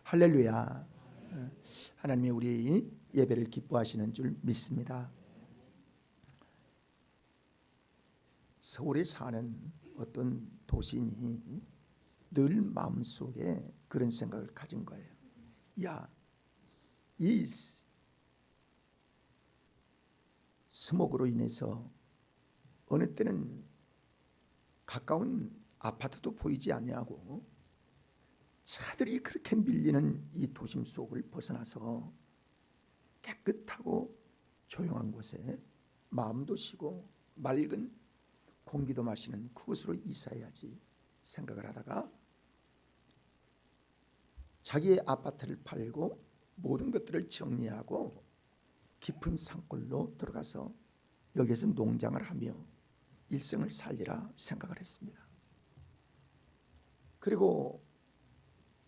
할렐루야. 하나님이 우리 예배를 기뻐하시는 줄 믿습니다. 서울에 사는 어떤 도시인이 늘 마음속에 그런 생각을 가진 거예요. 야, 이 스모그로 인해서 어느 때는 가까운 아파트도 보이지 않냐고, 차들이 그렇게 밀리는 이 도심 속을 벗어나서 깨끗하고 조용한 곳에 마음도 쉬고 맑은 공기도 마시는 그곳으로 이사해야지 생각을 하다가 자기의 아파트를 팔고 모든 것들을 정리하고 깊은 산골로 들어가서 여기에서 농장을 하며 일생을 살리라 생각을 했습니다. 그리고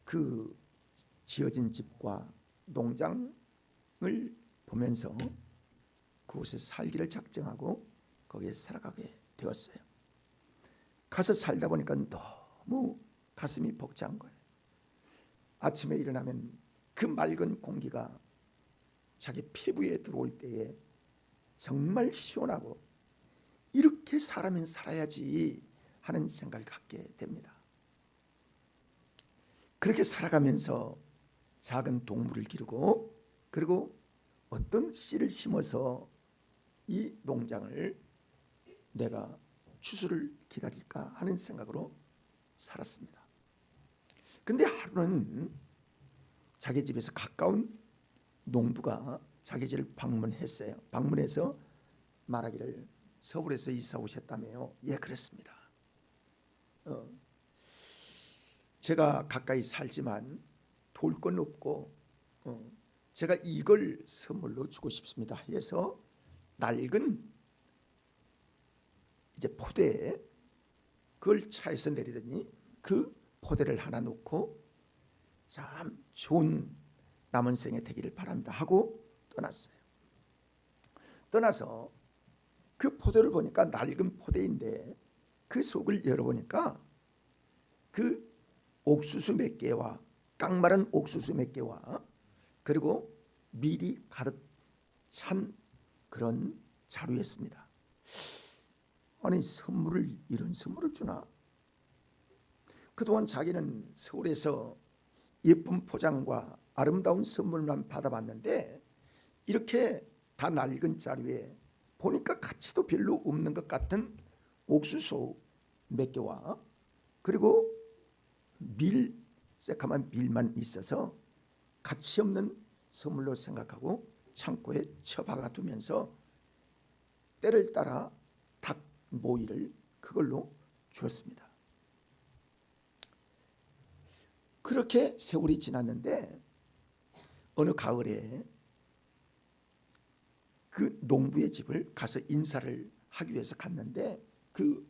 그 지어진 집과 농장을 보면서 그곳에 살기를 작정하고 거기에 살아가게 되었어요. 가서 살다 보니까 너무 가슴이 벅찬 거예요. 아침에 일어나면 그 맑은 공기가 자기 피부에 들어올 때에 정말 시원하고 이렇게 사람은 살아야지 하는 생각을 갖게 됩니다. 그렇게 살아가면서 작은 동물을 기르고 그리고 어떤 씨를 심어서 이 농장을 내가 추수를 기다릴까 하는 생각으로 살았습니다. 근데 하루는 자기 집에서 가까운 농부가 자기 집을 방문했어요. 방문해서 말하기를 서울에서 이사 오셨다며요. 예, 그랬습니다. 제가 가까이 살지만 돌 건 없고 제가 이걸 선물로 주고 싶습니다 해서 낡은 이제 포대에 그걸 차에서 내리더니 그 포대를 하나 놓고 참 좋은 남은 생에 되기를 바랍니다 하고 떠났어요. 떠나서 그 포대를 보니까 낡은 포대인데 그 속을 열어보니까 그 옥수수 몇 개와 깡마른 옥수수 몇 개와 그리고 밀이 가득 찬 그런 자루였습니다. 아니, 이런 선물을 주나? 그동안 자기는 서울에서 예쁜 포장과 아름다운 선물만 받아봤는데 이렇게 다 낡은 자루에 보니까 가치도 별로 없는 것 같은 옥수수 몇 개와 그리고 새카만 밀만 있어서 가치 없는 선물로 생각하고 창고에 처박아 두면서 때를 따라 닭 모이를 그걸로 주었습니다. 그렇게 세월이 지났는데 어느 가을에 그 농부의 집을 가서 인사를 하기 위해서 갔는데 그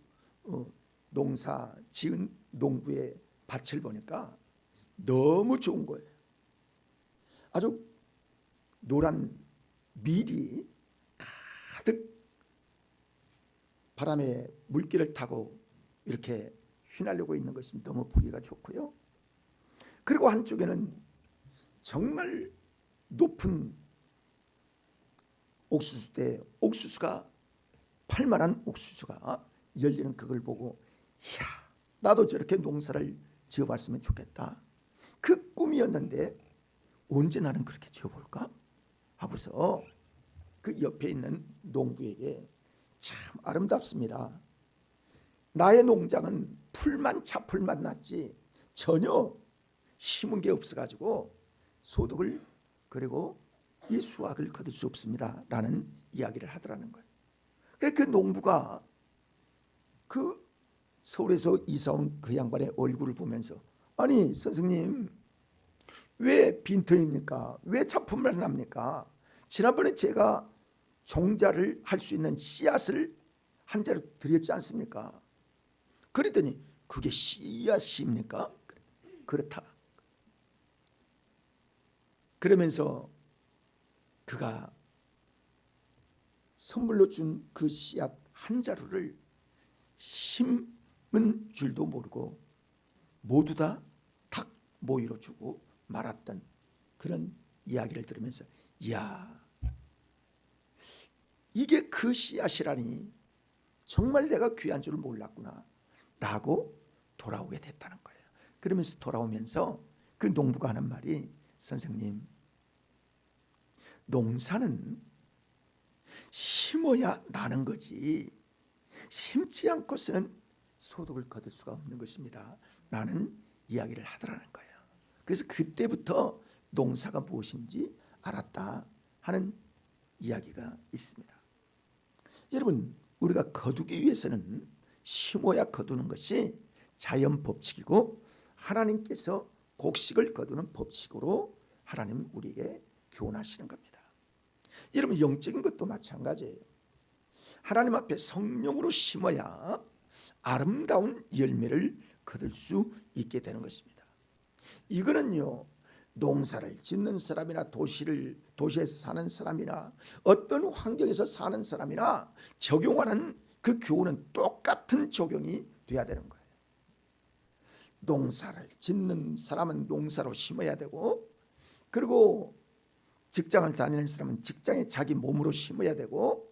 농사 지은 농부의 밭을 보니까 너무 좋은 거예요. 아주 노란 밀이 가득 바람에 물기를 타고 이렇게 휘날리고 있는 것이 너무 보기가 좋고요. 그리고 한쪽에는 정말 높은 옥수수대, 옥수수가 팔만한 옥수수가 열리는 그걸 보고 이야, 나도 저렇게 농사를 지어봤으면 좋겠다. 그 꿈이었는데 언제 나는 그렇게 지어볼까? 하고서 그 옆에 있는 농부에게 참 아름답습니다. 나의 농장은 풀만 차풀만 났지 전혀 심은 게 없어가지고 소득을 그리고 이 수확을 거둘 수 없습니다 라는 이야기를 하더라는 거예요. 그래서 그 농부가 그 서울에서 이사 온 그 양반의 얼굴을 보면서 아니 선생님 왜 빈터입니까? 왜 차품만 납니까? 지난번에 제가 종자를 할 수 있는 씨앗을 한 자루 드렸지 않습니까? 그랬더니 그게 씨앗입니까? 그렇다. 그러면서 그가 선물로 준 그 씨앗 한 자루를 심은 줄도 모르고 모두 다 닭 모이로 주고 말았던 그런 이야기를 들으면서 이야, 이게 그 씨앗이라니 정말 내가 귀한 줄 몰랐구나 라고 돌아오게 됐다는 거예요. 그러면서 돌아오면서 그 농부가 하는 말이, 선생님, 농사는 심어야 나는 거지 심지 않고서는 소득을 거둘 수가 없는 것입니다 라는 이야기를 하더라는 거예요. 그래서 그때부터 농사가 무엇인지 알았다 하는 이야기가 있습니다. 여러분, 우리가 거두기 위해서는 심어야 거두는 것이 자연 법칙이고 하나님께서 곡식을 거두는 법칙으로 하나님 우리에게 교훈하시는 겁니다. 여러분, 영적인 것도 마찬가지예요. 하나님 앞에 성령으로 심어야 아름다운 열매를 거둘 수 있게 되는 것입니다. 이거는요, 농사를 짓는 사람이나 도시에서 사는 사람이나 어떤 환경에서 사는 사람이나 적용하는 그 교훈은 똑같은 적용이 돼야 되는 거예요. 농사를 짓는 사람은 농사로 심어야 되고, 그리고 직장을 다니는 사람은 직장에 자기 몸으로 심어야 되고,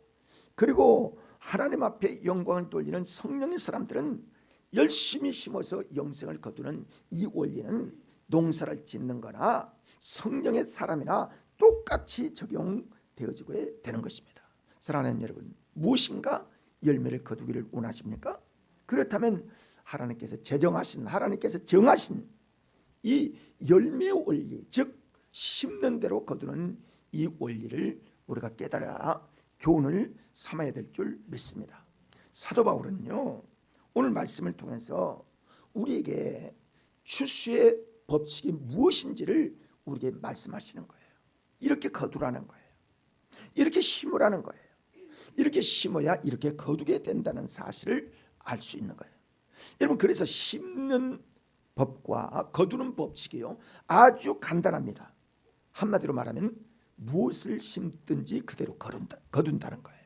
그리고 하나님 앞에 영광을 돌리는 성령의 사람들은 열심히 심어서 영생을 거두는 이 원리는 농사를 짓는 거나 성령의 사람이나 똑같이 적용되어지게 되는 것입니다. 사랑하는 여러분, 무엇인가 열매를 거두기를 원하십니까? 그렇다면 하나님께서 정하신 이 열매의 원리, 즉 심는 대로 거두는 이 원리를 우리가 깨달아 교훈을 삼아야 될 줄 믿습니다. 사도 바울은요, 오늘 말씀을 통해서 우리에게 추수의 법칙이 무엇인지를 우리에게 말씀하시는 거예요. 이렇게 거두라는 거예요. 이렇게 심으라는 거예요. 이렇게 심어야 이렇게 거두게 된다는 사실을 알 수 있는 거예요. 여러분, 그래서 심는 법과 거두는 법칙이요, 아주 간단합니다. 한마디로 말하면 무엇을 심든지 그대로 거둔다는 거예요.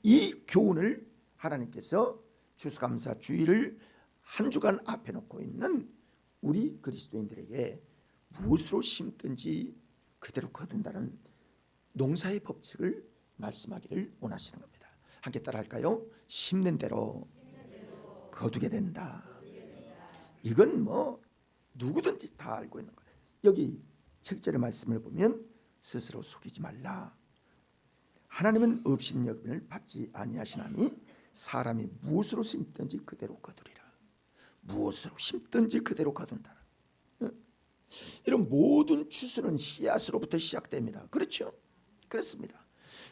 이 교훈을 하나님께서 추수감사 주일을 한 주간 앞에 놓고 있는 우리 그리스도인들에게 무엇으로 심든지 그대로 거둔다는 농사의 법칙을 말씀하기를 원하시는 겁니다. 함께 따라 할까요? 심는 대로 거두게 된다. 이건 뭐 누구든지 다 알고 있는 거예요. 여기 7절의 말씀을 보면 스스로 속이지 말라. 하나님은 없인 여김을 받지 아니하시나니 사람이 무엇으로 심든지 그대로 거두리라. 무엇으로 심든지 그대로 거둔다. 이런 모든 추수는 씨앗으로부터 시작됩니다. 그렇죠? 그렇습니다.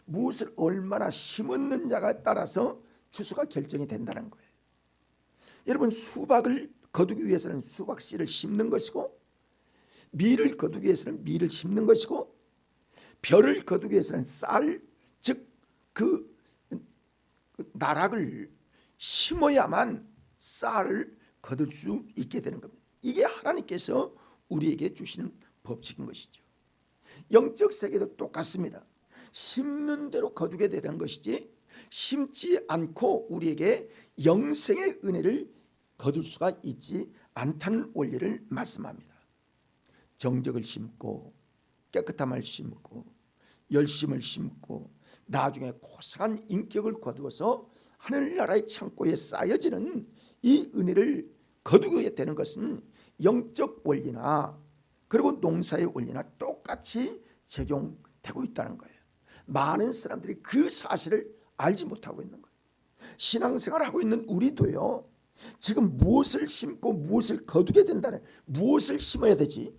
무엇을 얼마나 심었느냐에 따라서 추수가 결정이 된다는 거예요. 여러분, 수박을 거두기 위해서는 수박씨를 심는 것이고, 밀을 거두기 위해서는 밀을 심는 것이고, 벼를 거두기 위해서는 쌀, 즉 그 나락을 심어야만 쌀을 거둘 수 있게 되는 겁니다. 이게 하나님께서 우리에게 주시는 법칙인 것이죠. 영적 세계도 똑같습니다. 심는 대로 거두게 되는 것이지 심지 않고 우리에게 영생의 은혜를 거둘 수가 있지 않다는 원리를 말씀합니다. 정적을 심고 깨끗함을 심고 열심을 심고 나중에 고상한 인격을 거두어서 하늘나라의 창고에 쌓여지는 이 은혜를 거두게 되는 것은 영적 원리나 그리고 농사의 원리나 똑같이 적용되고 있다는 거예요. 많은 사람들이 그 사실을 알지 못하고 있는 거예요. 신앙생활을 하고 있는 우리도요, 지금 무엇을 심고 무엇을 거두게 된다는, 무엇을 심어야 되지?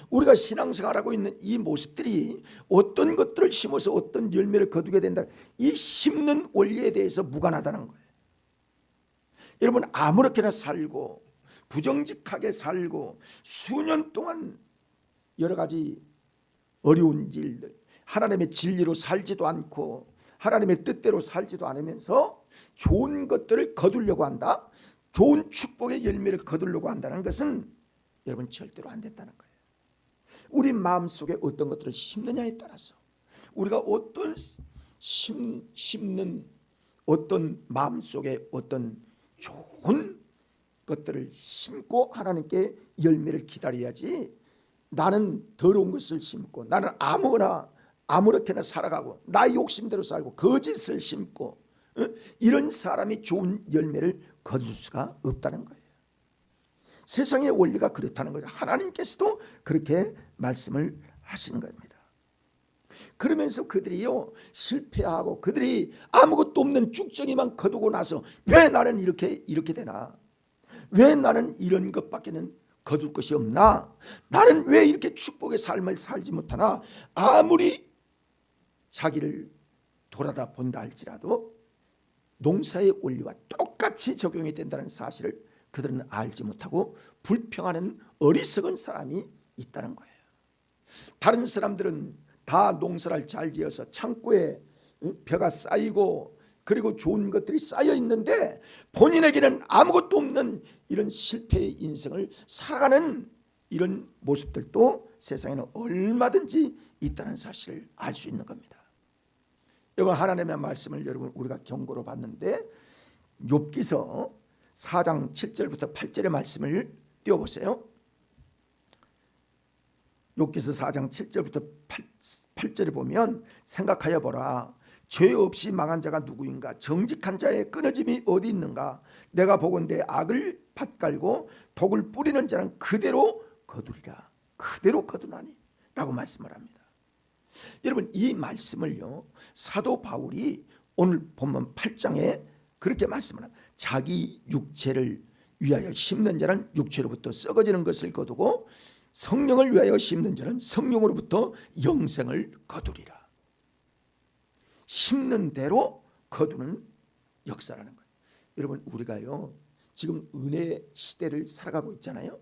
우리가 신앙생활하고 있는 이 모습들이 어떤 것들을 심어서 어떤 열매를 거두게 된다, 이 심는 원리에 대해서 무관하다는 거예요. 여러분, 아무렇게나 살고 부정직하게 살고 수년 동안 여러 가지 어려운 일들, 하나님의 진리로 살지도 않고 하나님의 뜻대로 살지도 않으면서 좋은 것들을 거두려고 한다, 좋은 축복의 열매를 거두려고 한다는 것은 여러분 절대로 안 된다는 거예요. 우리 마음속에 어떤 것들을 심느냐에 따라서 우리가 어떤 심는 어떤 마음속에 어떤 좋은 것들을 심고 하나님께 열매를 기다려야지, 나는 더러운 것을 심고 나는 아무렇게나 살아가고 나의 욕심대로 살고 거짓을 심고 이런 사람이 좋은 열매를 거둘 수가 없다는 거예요. 세상의 원리가 그렇다는 거죠. 하나님께서도 그렇게 말씀을 하시는 겁니다. 그러면서 그들이요 실패하고 그들이 아무것도 없는 쭉정이만 거두고 나서 왜 나는 이렇게 되나, 왜 나는 이런 것밖에는 거둘 것이 없나, 나는 왜 이렇게 축복의 삶을 살지 못하나, 아무리 자기를 돌아다 본다 할지라도 농사의 원리와 똑같이 적용이 된다는 사실을 그들은 알지 못하고 불평하는 어리석은 사람이 있다는 거예요. 다른 사람들은 다 농사를 잘 지어서 창고에 벼가 쌓이고 그리고 좋은 것들이 쌓여 있는데 본인에게는 아무것도 없는 이런 실패의 인생을 살아가는 이런 모습들도 세상에는 얼마든지 있다는 사실을 알 수 있는 겁니다. 여러분, 하나님의 말씀을 여러분 우리가 경고로 봤는데 욥기서 4장 7절부터 8절의 말씀을 띄워보세요. 욥기서 4장 7절부터 8절에 보면 생각하여 보라. 죄 없이 망한 자가 누구인가? 정직한 자의 끊어짐이 어디 있는가? 내가 보건대 악을 밭갈고 독을 뿌리는 자는 그대로 거두리라. 그대로 거두나니 라고 말씀을 합니다. 여러분, 이 말씀을요 사도 바울이 오늘 본문 8장에 그렇게 말씀을 합니다. 자기 육체를 위하여 심는 자는 육체로부터 썩어지는 것을 거두고 성령을 위하여 심는 자는 성령으로부터 영생을 거두리라. 심는 대로 거두는 역사라는 거예요. 여러분, 우리가요 지금 은혜 시대를 살아가고 있잖아요.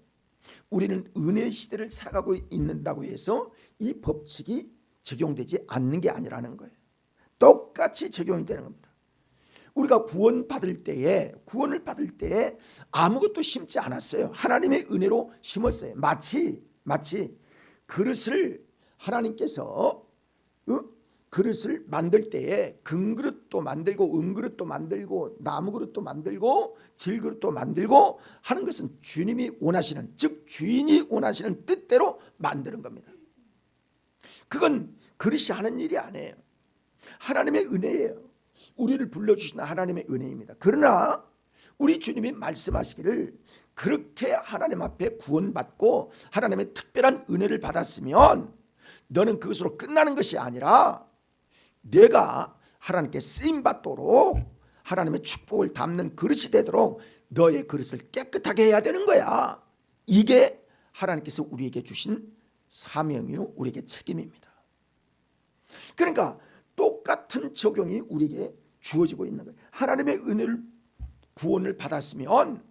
우리는 은혜 시대를 살아가고 있는다고 해서 이 법칙이 적용되지 않는 게 아니라는 거예요. 똑같이 적용이 되는 겁니다. 우리가 구원을 받을 때에 아무것도 심지 않았어요. 하나님의 은혜로 심었어요. 마치 그릇을 하나님께서 그릇을 만들 때에 금그릇도 만들고 은그릇도 만들고 나무그릇도 만들고 질그릇도 만들고 하는 것은 주님이 원하시는, 즉 주인이 원하시는 뜻대로 만드는 겁니다. 그건 그릇이 하는 일이 아니에요. 하나님의 은혜예요. 우리를 불러주신 하나님의 은혜입니다. 그러나 우리 주님이 말씀하시기를 그렇게 하나님 앞에 구원받고 하나님의 특별한 은혜를 받았으면 너는 그것으로 끝나는 것이 아니라 내가 하나님께 쓰임받도록 하나님의 축복을 담는 그릇이 되도록 너의 그릇을 깨끗하게 해야 되는 거야. 이게 하나님께서 우리에게 주신 사명이요 우리에게 책임입니다. 그러니까 똑같은 적용이 우리에게 주어지고 있는 거예요. 하나님의 은혜를 구원을 받았으면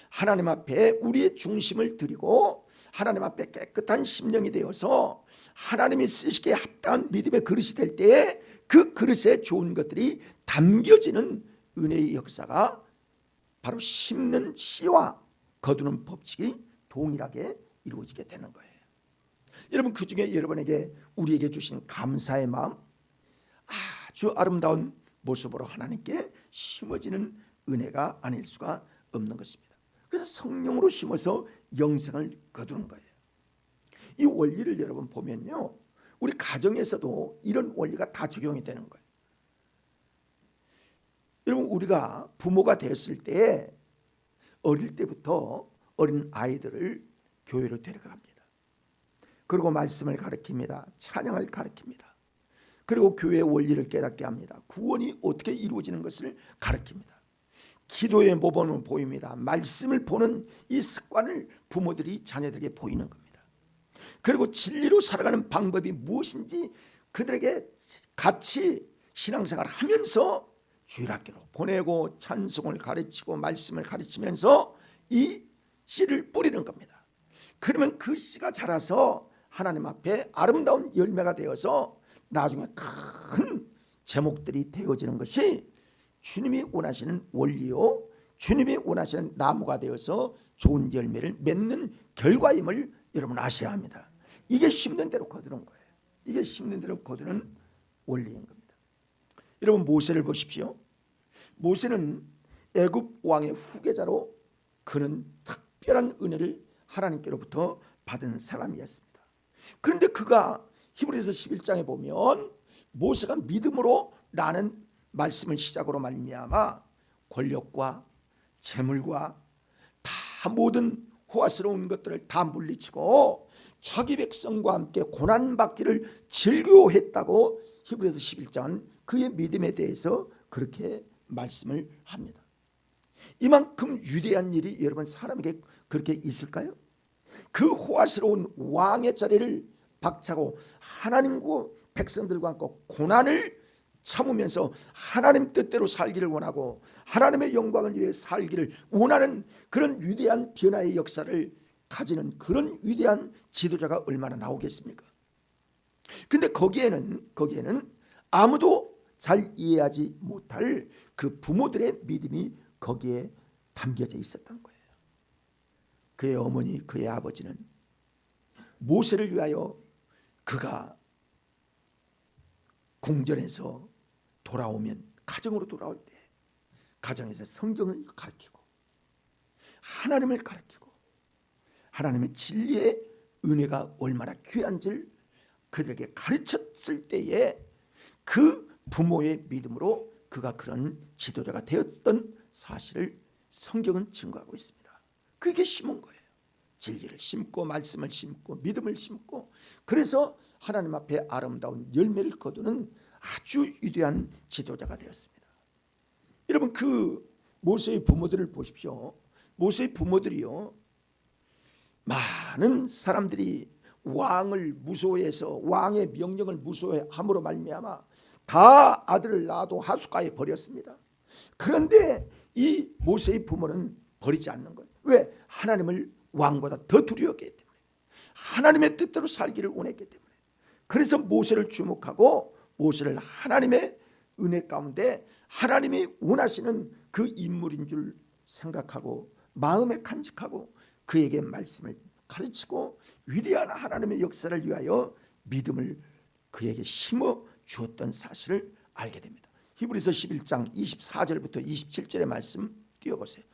하나님 앞에 우리의 중심을 드리고 하나님 앞에 깨끗한 심령이 되어서 하나님이 쓰시기에 합당한 믿음의 그릇이 될 때에 그 그릇에 좋은 것들이 담겨지는 은혜의 역사가 바로 심는 씨와 거두는 법칙이 동일하게 이루어지게 되는 거예요. 여러분, 그 중에 여러분에게 우리에게 주신 감사의 마음, 아주 아름다운 모습으로 하나님께 심어지는 은혜가 아닐 수가 없는 것입니다. 그래서 성령으로 심어서 영생을 거두는 거예요. 이 원리를 여러분 보면요, 우리 가정에서도 이런 원리가 다 적용이 되는 거예요. 여러분, 우리가 부모가 됐을 때 어릴 때부터 어린 아이들을 교회로 데려갑니다. 그리고 말씀을 가르칩니다. 찬양을 가르칩니다. 그리고 교회의 원리를 깨닫게 합니다. 구원이 어떻게 이루어지는 것을 가르칩니다. 기도의 모범을 보입니다. 말씀을 보는 이 습관을 부모들이 자녀들에게 보이는 겁니다. 그리고 진리로 살아가는 방법이 무엇인지 그들에게 같이 신앙생활을 하면서 주일학교로 보내고 찬송을 가르치고 말씀을 가르치면서 이 씨를 뿌리는 겁니다. 그러면 그 씨가 자라서 하나님 앞에 아름다운 열매가 되어서 나중에 큰 제목들이 되어지는 것이 주님이 원하시는 원리요, 주님이 원하시는 나무가 되어서 좋은 열매를 맺는 결과임을 여러분 아셔야 합니다. 이게 심는 대로 거두는 거예요. 이게 심는 대로 거두는 원리인 겁니다. 여러분, 모세를 보십시오. 모세는 애굽 왕의 후계자로 그는 특별한 은혜를 하나님께로부터 받은 사람이었습니다. 그런데 그가 히브리서 11장에 보면 모세가 믿음으로 라는 말씀을 시작으로 말미암아 권력과 재물과 다 모든 호화스러운 것들을 다 물리치고 자기 백성과 함께 고난받기를 즐거워했다고 히브리서 11장은 그의 믿음에 대해서 그렇게 말씀을 합니다. 이만큼 위대한 일이 여러분 사람에게 그렇게 있을까요? 그 호화스러운 왕의 자리를 박차고 하나님과 백성들과 함께 고난을 참으면서 하나님 뜻대로 살기를 원하고 하나님의 영광을 위해 살기를 원하는 그런 위대한 변화의 역사를 가지는 그런 위대한 지도자가 얼마나 나오겠습니까? 근데 거기에는 아무도 잘 이해하지 못할 그 부모들의 믿음이 거기에 담겨져 있었던 거예요. 그의 어머니, 그의 아버지는 모세를 위하여 그가 궁전에서 돌아오면 가정으로 돌아올 때 가정에서 성경을 가르치고 하나님을 가르치고 하나님의 진리의 은혜가 얼마나 귀한지를 그들에게 가르쳤을 때에 그 부모의 믿음으로 그가 그런 지도자가 되었던 사실을 성경은 증거하고 있습니다. 그게 심은 거예요. 진리를 심고 말씀을 심고 믿음을 심고 그래서 하나님 앞에 아름다운 열매를 거두는 아주 위대한 지도자가 되었습니다. 여러분 그 모세의 부모들을 보십시오. 모세의 부모들이요 많은 사람들이 왕을 무소해서 왕의 명령을 무소함으로 말미암아 다 아들을 낳아도 하숫가에 버렸습니다. 그런데 이 모세의 부모는 버리지 않는 거예요. 왜? 하나님을 왕보다 더 두려웠기 때문에 하나님의 뜻대로 살기를 원했기 때문에 그래서 모세를 주목하고 모세를 하나님의 은혜 가운데 하나님이 원하시는 그 인물인 줄 생각하고 마음에 간직하고 그에게 말씀을 가르치고 위대한 하나님의 역사를 위하여 믿음을 그에게 심어 주었던 사실을 알게 됩니다. 히브리서 11장 24절부터 27절의 말씀 띄워보세요.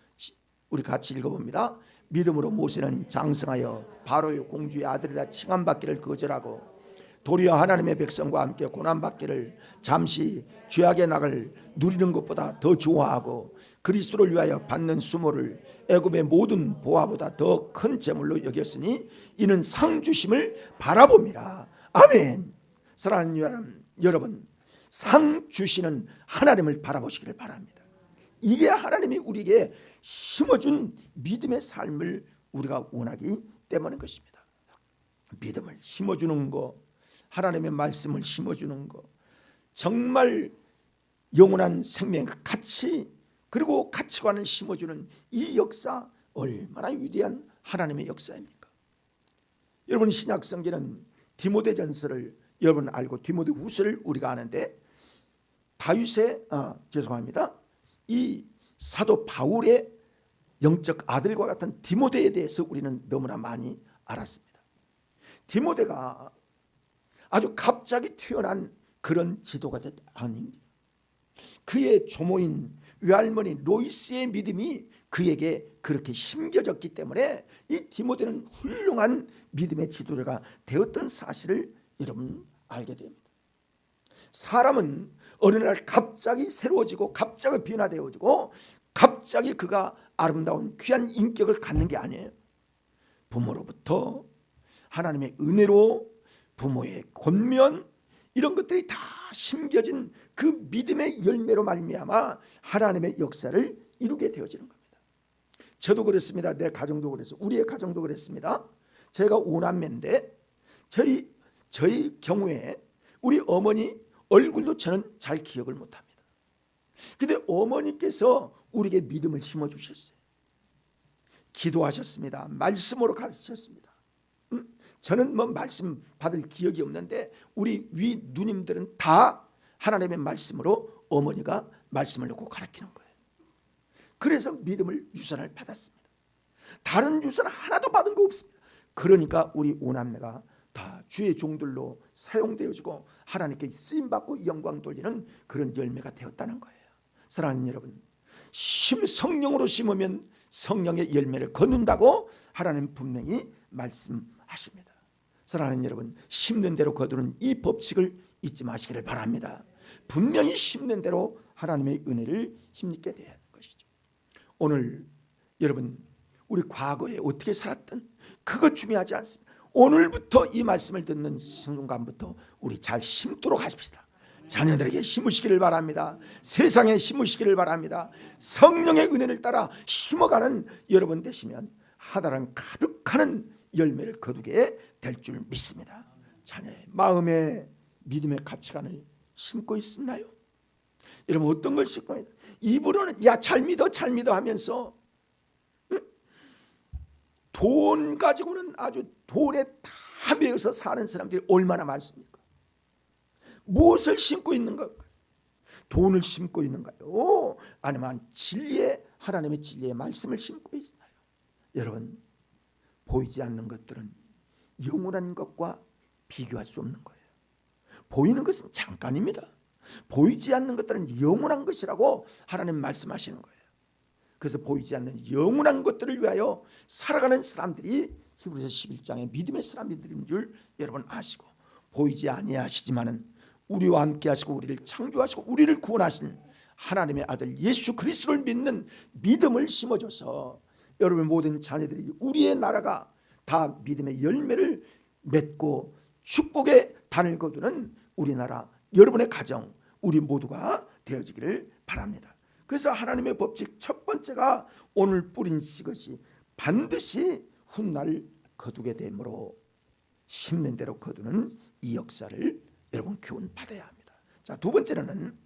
우리 같이 읽어봅니다. 믿음으로 모세는 장성하여 바로의 공주의 아들이라 칭함받기를 거절하고 도리어 하나님의 백성과 함께 고난받기를 잠시 죄악의 낙을 누리는 것보다 더 좋아하고 그리스도를 위하여 받는 수모를 애굽의 모든 보화보다 더 큰 재물로 여겼으니 이는 상 주심을 바라봅니다. 아멘. 사랑하는 여러분, 상 주시는 하나님을 바라보시기를 바랍니다. 이게 하나님이 우리에게 심어준 믿음의 삶을 우리가 원하기 때문인 것입니다. 믿음을 심어주는 거, 하나님의 말씀을 심어주는 거, 정말 영원한 생명 가치 그리고 가치관을 심어주는 이 역사 얼마나 위대한 하나님의 역사입니까? 여러분 신약성경은 디모데전서를 여러분 알고 디모데후서를 우리가 아는데 다윗의 이 사도 바울의 영적 아들과 같은 디모데에 대해서 우리는 너무나 많이 알았습니다. 디모데가 아주 갑자기 튀어난 그런 지도가 아닙니다. 그의 조모인 외할머니 로이스의 믿음이 그에게 그렇게 심겨졌기 때문에 이 디모데는 훌륭한 믿음의 지도자가 되었던 사실을 여러분 알게 됩니다. 사람은 어느 날 갑자기 새로워지고 갑자기 변화되어지고 갑자기 그가 아름다운 귀한 인격을 갖는 게 아니에요. 부모로부터 하나님의 은혜로 부모의 권면 이런 것들이 다 심겨진 그 믿음의 열매로 말미암아 하나님의 역사를 이루게 되어지는 겁니다. 저도 그랬습니다. 내 가정도 그랬어요. 우리의 가정도 그랬습니다. 제가 5남매인데 저희 경우에 우리 어머니 얼굴도 저는 잘 기억을 못합니다. 그런데 어머니께서 우리에게 믿음을 심어주셨어요. 기도하셨습니다. 말씀으로 가르치셨습니다. 저는 말씀 받을 기억이 없는데 우리 위 누님들은 다 하나님의 말씀으로 어머니가 말씀을 놓고 가르치는 거예요. 그래서 믿음을 유산을 받았습니다. 다른 유산 하나도 받은 거 없습니다. 그러니까 우리 오남매가 다 주의 종들로 사용되어지고 하나님께 쓰임받고 영광 돌리는 그런 열매가 되었다는 거예요. 사랑하는 여러분, 성령으로 심으면 성령의 열매를 거둔다고 하나님 분명히 말씀하셨습니다. 하십니다. 사랑하는 여러분, 심는 대로 거두는 이 법칙을 잊지 마시기를 바랍니다. 분명히 심는 대로 하나님의 은혜를 힘입게 되어야 하는 것이죠. 오늘 여러분, 우리 과거에 어떻게 살았든 그것 중요하지 않습니다. 오늘부터 이 말씀을 듣는 순간부터 우리 잘 심도록 하십시다. 자녀들에게 심으시기를 바랍니다. 세상에 심으시기를 바랍니다. 성령의 은혜를 따라 심어가는 여러분 되시면 하나님 가득하는 열매를 거두게 될 줄 믿습니다. 자녀의 마음에 믿음의 가치관을 심고 있나요? 여러분, 어떤 걸 심고 있나요? 입으로는 야 잘 믿어 잘 믿어 하면서 돈 가지고는 아주 돈에 다 매여서 사는 사람들이 얼마나 많습니까? 무엇을 심고 있는가? 돈을 심고 있는가요? 아니면 진리의 하나님의 진리의 말씀을 심고 있나요? 여러분, 보이지 않는 것들은 영원한 것과 비교할 수 없는 거예요. 보이는 것은 잠깐입니다. 보이지 않는 것들은 영원한 것이라고 하나님 말씀하시는 거예요. 그래서 보이지 않는 영원한 것들을 위하여 살아가는 사람들이 히브리서 11장의 믿음의 사람들인 줄 여러분 아시고, 보이지 아니하시지만은 우리와 함께 하시고 우리를 창조하시고 우리를 구원하신 하나님의 아들 예수 그리스도를 믿는 믿음을 심어줘서 여러분 모든 자녀들이 우리의 나라가 다 믿음의 열매를 맺고 축복의 단을 거두는 우리나라, 여러분의 가정, 우리 모두가 되어지기를 바랍니다. 그래서 하나님의 법칙 첫 번째가 오늘 뿌린 씨것이 반드시 훗날 거두게 되므로 심는 대로 거두는 이 역사를 여러분 교훈 받아야 합니다. 자, 두 번째는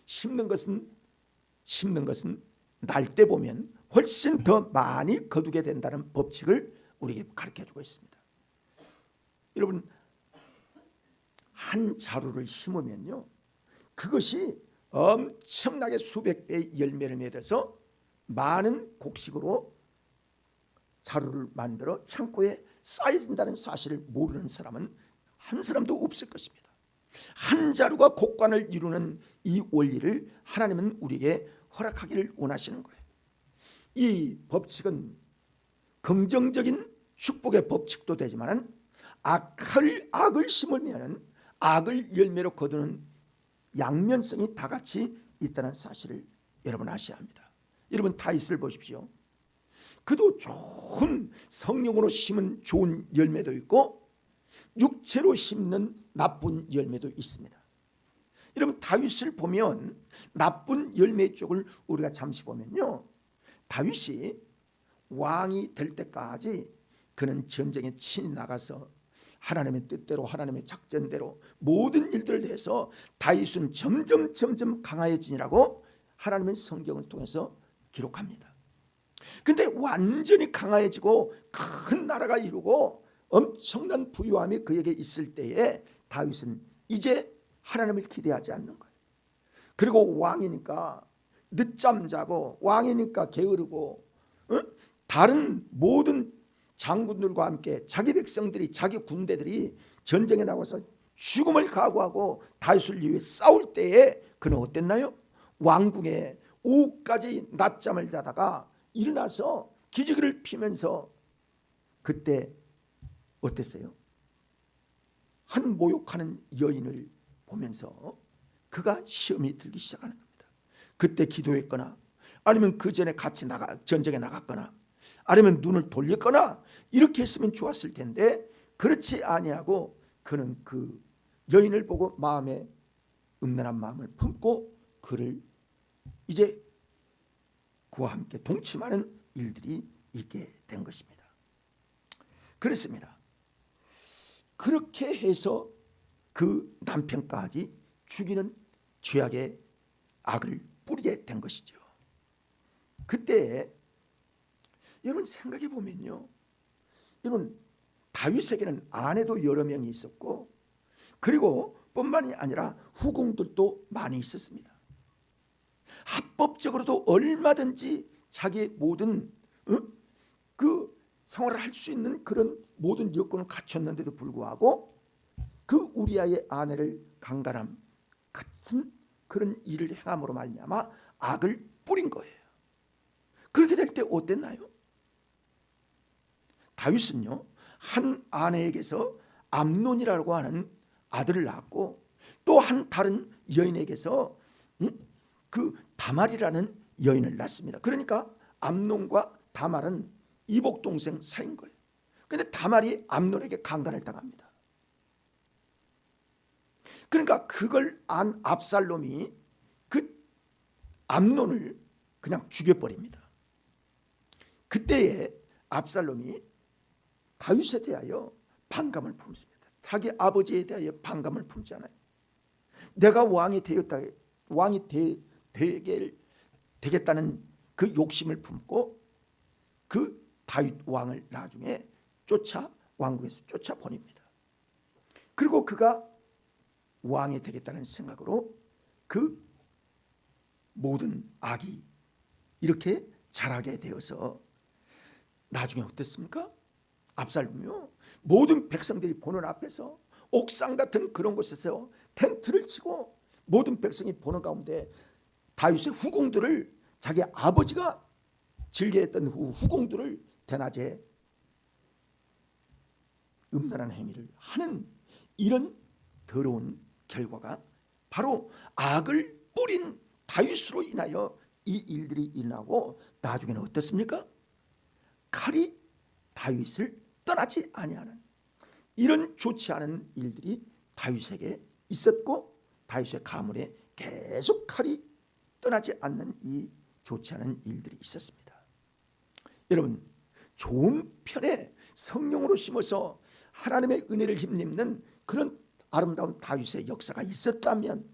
심는 것은 날 때 보면 훨씬 더 많이 거두게 된다는 법칙을 우리에게 가르쳐주고 있습니다. 여러분, 한 자루를 심으면요, 그것이 엄청나게 수백 배의 열매를 맺어서 많은 곡식으로 자루를 만들어 창고에 쌓여진다는 사실을 모르는 사람은 한 사람도 없을 것입니다. 한 자루가 곡관을 이루는 이 원리를 하나님은 우리에게 허락하기를 원하시는 거예요. 이 법칙은 긍정적인 축복의 법칙도 되지만 악을 심으면 악을 열매로 거두는 양면성이 다 같이 있다는 사실을 여러분 아셔야 합니다. 여러분, 다윗을 보십시오. 그도 좋은 성령으로 심은 좋은 열매도 있고 육체로 심는 나쁜 열매도 있습니다. 여러분, 다윗을 보면 나쁜 열매 쪽을 우리가 잠시 보면요, 다윗이 왕이 될 때까지 그는 전쟁에 친히 나가서 하나님의 뜻대로 하나님의 작전대로 모든 일들을 해서 다윗은 점점 강해지니라고 하나님은 성경을 통해서 기록합니다. 근데 완전히 강해지고 큰 나라가 이루고 엄청난 부유함이 그에게 있을 때에 다윗은 이제 하나님을 기대하지 않는 거예요. 그리고 왕이니까 늦잠 자고 왕이니까 게으르고 다른 모든 장군들과 함께 자기 백성들이, 자기 군대들이 전쟁에 나와서 죽음을 각오하고 다윗을 위해 싸울 때에 그는 어땠나요? 왕궁에 오후까지 낮잠을 자다가 일어나서 기지개를 피면서 그때 어땠어요? 한 모욕하는 여인을 보면서 그가 시험이 들기 시작하는 겁니다. 그때 기도했거나 아니면 그 전에 같이 전쟁에 나갔거나 아니면 눈을 돌렸거나 이렇게 했으면 좋았을 텐데 그렇지 아니하고 그는 그 여인을 보고 마음에 음란한 마음을 품고 그를 이제 그와 함께 동침하는 일들이 있게 된 것입니다. 그렇습니다. 그렇게 해서 그 남편까지 죽이는 죄악의 악을 뿌리게 된 것이죠. 그때 여러분 생각해 보면요, 여러분 다윗에게는 아내도 여러 명이 있었고 그리고 뿐만이 아니라 후궁들도 많이 있었습니다. 합법적으로도 얼마든지 자기의 모든 그 생활을 할 수 있는 그런 모든 여건을 갖췄는데도 불구하고 그 우리아의 아내를 강간함 같은 그런 일을 행함으로 말미암아 악을 뿌린 거예요. 그렇게 될 때 어땠나요? 다윗은요, 한 아내에게서 암논이라고 하는 아들을 낳았고 또 한 다른 여인에게서 그 다말이라는 여인을 낳습니다. 그러니까 암논과 다말은 이복 동생 사이인 거예요. 그런데 다말이 암논에게 강간을 당합니다. 그러니까 그걸 안 압살롬이 그 암논을 그냥 죽여버립니다. 그때에 압살롬이 다윗에 대하여 반감을 품습니다. 자기 아버지에 대하여 반감을 품지 않아요. 내가 왕이 되겠다는 그 욕심을 품고 그 다윗 왕을 나중에 왕궁에서 쫓아보냅니다. 그리고 그가 왕이 되겠다는 생각으로 그 모든 악이 이렇게 자라게 되어서 나중에 어땠습니까? 압살롬이요, 모든 백성들이 보는 앞에서 옥상 같은 그런 곳에서 텐트를 치고 모든 백성이 보는 가운데 다윗의 후궁들을, 자기 아버지가 즐겨했던 후궁들을 대낮에 음란한 행위를 하는 이런 더러운 결과가 바로 악을 뿌린 다윗으로 인하여 이 일들이 일어나고 나중에는 어떻습니까? 칼이 다윗을 떠나지 아니하는 이런 좋지 않은 일들이 다윗에게 있었고 다윗의 가문에 계속 칼이 떠나지 않는 이 좋지 않은 일들이 있었습니다. 여러분, 좋은 편에 성령으로 심어서 하나님의 은혜를 힘입는 그런 아름다운 다윗의 역사가 있었다면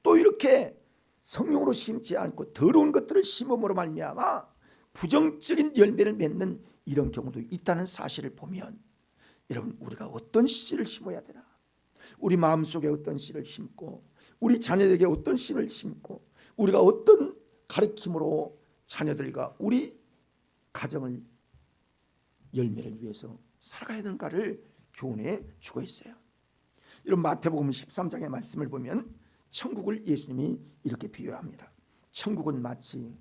또 이렇게 성령으로 심지 않고 더러운 것들을 심음으로 말미암아 부정적인 열매를 맺는 이런 경우도 있다는 사실을 보면 여러분, 우리가 어떤 씨를 심어야 되나, 우리 마음속에 어떤 씨를 심고 우리 자녀들에게 어떤 씨를 심고 우리가 어떤 가르침으로 자녀들과 우리 가정을 열매를 위해서 살아가야 되는가를 교훈해 주고 있어요. 여러분, 마태복음 13장의 말씀을 보면 천국을 예수님이 이렇게 비유합니다. 천국은 마치,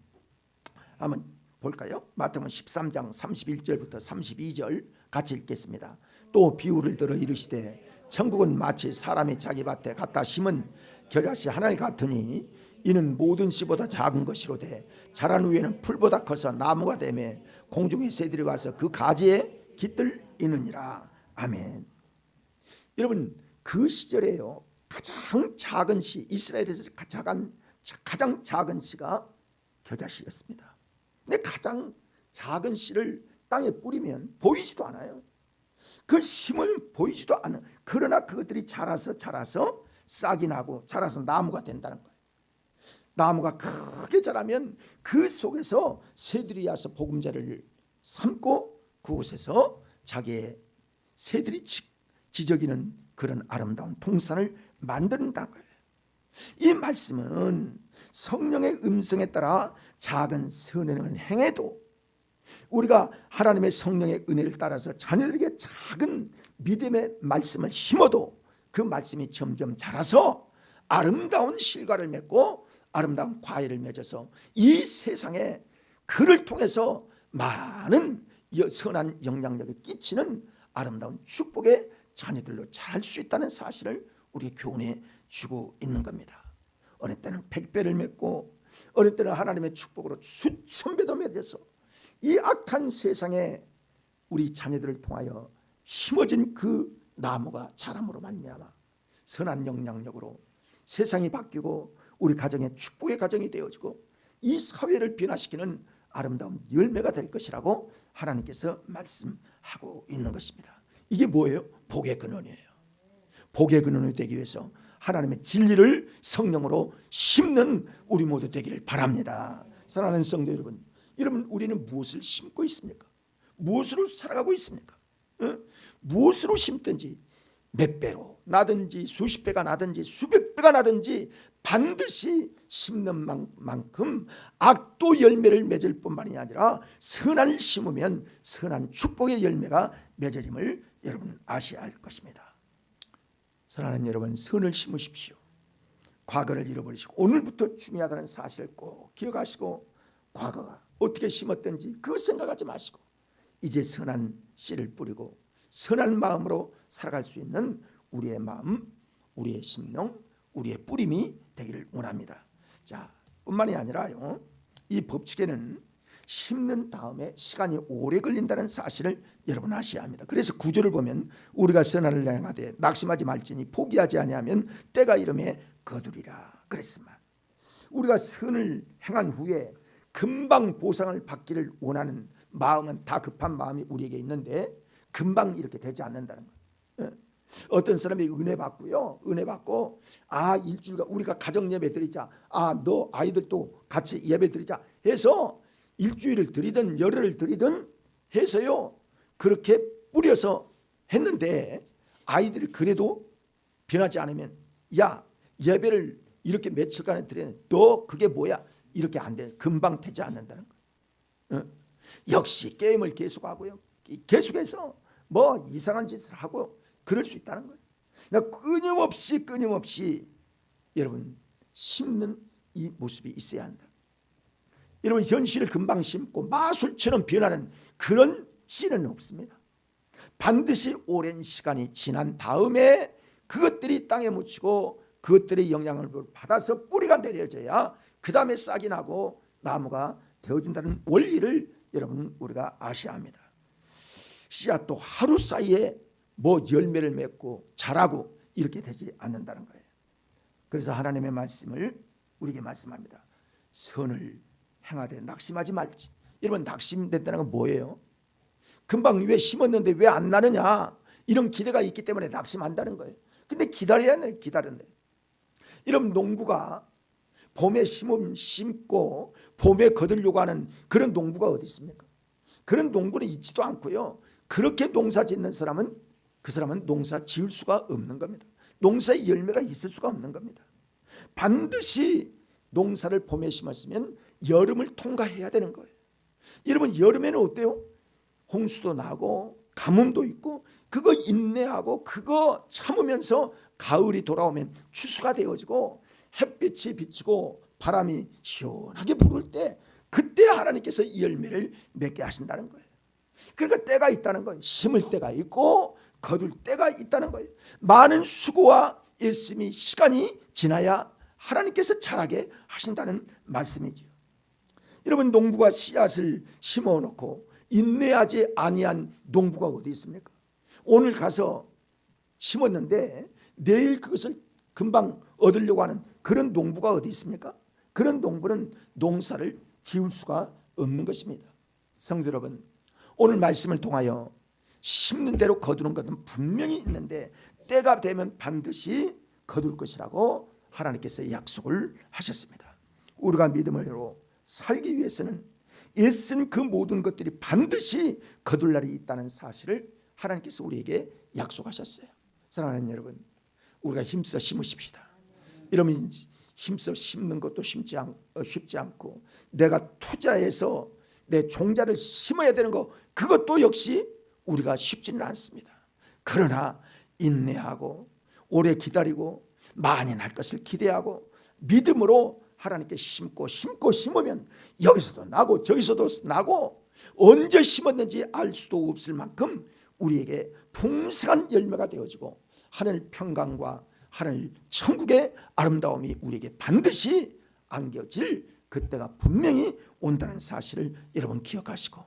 한번 볼까요? 마태복음 13장 31절부터 32절 같이 읽겠습니다. 또 비유를 들어 이르시되 천국은 마치 사람이 자기 밭에 갖다 심은 겨자씨 하나에 같으니 이는 모든 씨보다 작은 것이로되 자란 후에는 풀보다 커서 나무가 되매 공중의 새들이 와서 그 가지에 깃들 이느니라. 아멘. 여러분, 그 시절에요, 가장 작은 씨, 이스라엘에서 가장 작은 씨가 겨자씨였습니다. 근데 가장 작은 씨를 땅에 뿌리면 보이지도 않아요. 그 심은 보이지도 않아. 그러나 그것들이 자라서 싹이 나고 자라서 나무가 된다는 거예요. 나무가 크게 자라면 그 속에서 새들이 와서 보금자리를 삼고 그곳에서 자기의 새들이 지저귀는 그런 아름다운 동산을 만든다는 거예요. 이 말씀은 성령의 음성에 따라 작은 선행을 행해도 우리가 하나님의 성령의 은혜를 따라서 자녀들에게 작은 믿음의 말씀을 심어도 그 말씀이 점점 자라서 아름다운 실과를 맺고 아름다운 과일을 맺어서 이 세상에 그를 통해서 많은 선한 영향력을 끼치는 아름다운 축복의 자녀들로 자랄 수 있다는 사실을 우리에게 교훈해 주고 있는 겁니다. 어느 때는 100배를 맺고 어느 때는 하나님의 축복으로 수천 배도 맺어서 이 악한 세상에 우리 자녀들을 통하여 심어진 그 나무가 자람으로 말미암아 선한 영향력으로 세상이 바뀌고 우리 가정의 축복의 가정이 되어지고 이 사회를 변화시키는 아름다운 열매가 될 것이라고 하나님께서 말씀하고 있는 것입니다. 이게 뭐예요? 복의 근원이에요. 복의 근원이 되기 위해서 하나님의 진리를 성령으로 심는 우리 모두 되기를 바랍니다. 사랑하는 성도 여러분, 우리는 무엇을 심고 있습니까? 무엇으로 살아가고 있습니까? 무엇으로 심든지 몇 배로 나든지 수십 배가 나든지 수백 배가 나든지 반드시 심는 만큼 악도 열매를 맺을 뿐만이 아니라 선을 심으면 선한 축복의 열매가 맺어짐을 여러분 아셔야 할 것입니다. 사랑하는 여러분, 선을 심으십시오. 과거를 잃어버리시고 오늘부터 중요하다는 사실을 꼭 기억하시고 과거가 어떻게 심었든지 그 생각하지 마시고 이제 선한 씨를 뿌리고 선한 마음으로 살아갈 수 있는 우리의 마음, 우리의 심령, 우리의 뿌림이 되기를 원합니다. 자, 뿐만이 아니라요, 이 법칙에는 심는 다음에 시간이 오래 걸린다는 사실을 여러분 아셔야 합니다. 그래서 구절을 보면 우리가 선을 행하되 낙심하지 말지니 포기하지 아니하면 때가 이름에 거두리라 그랬으면, 우리가 선을 행한 후에 금방 보상을 받기를 원하는 마음은 다 급한 마음이 우리에게 있는데 금방 이렇게 되지 않는다는 거예요. 어떤 사람이 은혜 받고요, 은혜 받고 일주일간 우리가 가정 예배 드리자, 너 아이들도 같이 예배 드리자 해서 일주일을 드리든 열흘을 드리든 해서요, 그렇게 뿌려서 했는데 아이들이 그래도 변하지 않으면, 야, 예배를 이렇게 며칠간에 드리는 너 그게 뭐야, 이렇게 안 돼. 금방 되지 않는다는 거예요. 역시 게임을 계속하고요, 계속해서 뭐 이상한 짓을 하고 그럴 수 있다는 거예요. 끊임없이 여러분 심는 이 모습이 있어야 한다. 여러분, 현실을 금방 심고 마술처럼 변하는 그런 씨는 없습니다. 반드시 오랜 시간이 지난 다음에 그것들이 땅에 묻히고 그것들의 영향을 받아서 뿌리가 내려져야 그 다음에 싹이 나고 나무가 되어진다는 원리를 여러분 우리가 아셔야 합니다. 씨앗도 하루 사이에 뭐 열매를 맺고 자라고 이렇게 되지 않는다는 거예요. 그래서 하나님의 말씀을 우리에게 말씀합니다. 선을 행하되 낙심하지 말지. 여러분, 낙심된다는 건 뭐예요? 금방 왜 심었는데 왜 안 나느냐, 이런 기대가 있기 때문에 낙심한다는 거예요. 근데 기다려야 해요. 기다려야 돼요. 여러분, 농부가 봄에 심고 봄에 거두려고 하는 그런 농부가 어디 있습니까? 그런 농부는 있지도 않고요, 그렇게 농사 짓는 사람은 그 사람은 농사 지을 수가 없는 겁니다. 농사의 열매가 있을 수가 없는 겁니다. 반드시 농사를 봄에 심었으면 여름을 통과해야 되는 거예요. 여러분, 여름에는 어때요? 홍수도 나고 가뭄도 있고 그거 인내하고 그거 참으면서 가을이 돌아오면 추수가 되어지고 햇빛이 비치고 바람이 시원하게 불을 때 그때 하나님께서 이 열매를 맺게 하신다는 거예요. 그러니까 때가 있다는 거예요. 심을 때가 있고 거둘 때가 있다는 거예요. 많은 수고와 애씀이 시간이 지나야 하나님께서 자라게 하신다는 말씀이죠. 여러분, 농부가 씨앗을 심어놓고 인내하지 아니한 농부가 어디 있습니까? 오늘 가서 심었는데 내일 그것을 금방 얻으려고 하는 그런 농부가 어디 있습니까? 그런 농부는 농사를 지을 수가 없는 것입니다. 성도 여러분, 오늘 말씀을 통하여 심는 대로 거두는 것은 분명히 있는데 때가 되면 반드시 거둘 것이라고 하나님께서 약속을 하셨습니다. 우리가 믿음으로 살기 위해서는 애쓴 그 모든 것들이 반드시 거둘 날이 있다는 사실을 하나님께서 우리에게 약속하셨어요. 사랑하는 여러분, 우리가 힘써 심으십시다. 이러면 힘써 심는 것도 쉽지 않고 내가 투자해서 내 종자를 심어야 되는 거, 그것도 역시 우리가 쉽지는 않습니다. 그러나 인내하고 오래 기다리고 많이 날 것을 기대하고 믿음으로 하나님께 심고 심으면 여기서도 나고 저기서도 나고 언제 심었는지 알 수도 없을 만큼 우리에게 풍성한 열매가 되어지고 하늘 평강과 하늘 천국의 아름다움이 우리에게 반드시 안겨질 그때가 분명히 온다는 사실을 여러분 기억하시고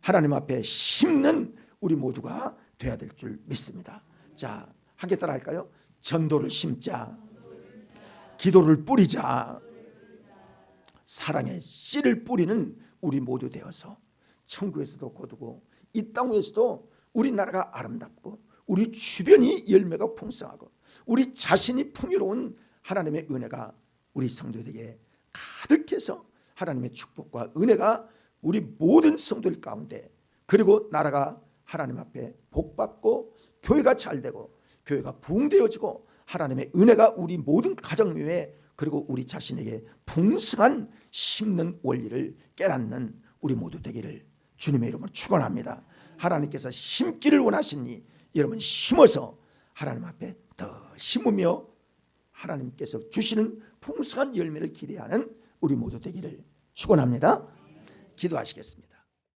하나님 앞에 심는 우리 모두가 돼야 될 줄 믿습니다. 자, 함께 따라 할까요? 전도를 심자, 기도를 뿌리자, 사랑의 씨를 뿌리는 우리 모두 되어서 천국에서도 거두고 이 땅에서도 우리나라가 아름답고 우리 주변이 열매가 풍성하고 우리 자신이 풍요로운 하나님의 은혜가 우리 성도들에게 가득해서 하나님의 축복과 은혜가 우리 모든 성도들 가운데, 그리고 나라가 하나님 앞에 복받고 교회가 잘되고 교회가 부흥되어지고 하나님의 은혜가 우리 모든 가정 위에 그리고 우리 자신에게 풍성한 심는 원리를 깨닫는 우리 모두 되기를 주님의 이름으로 축원합니다. 하나님께서 심기를 원하시니 여러분 심어서 하나님 앞에 더 심으며 하나님께서 주시는 풍성한 열매를 기대하는 우리 모두 되기를 축원합니다. 기도하시겠습니다.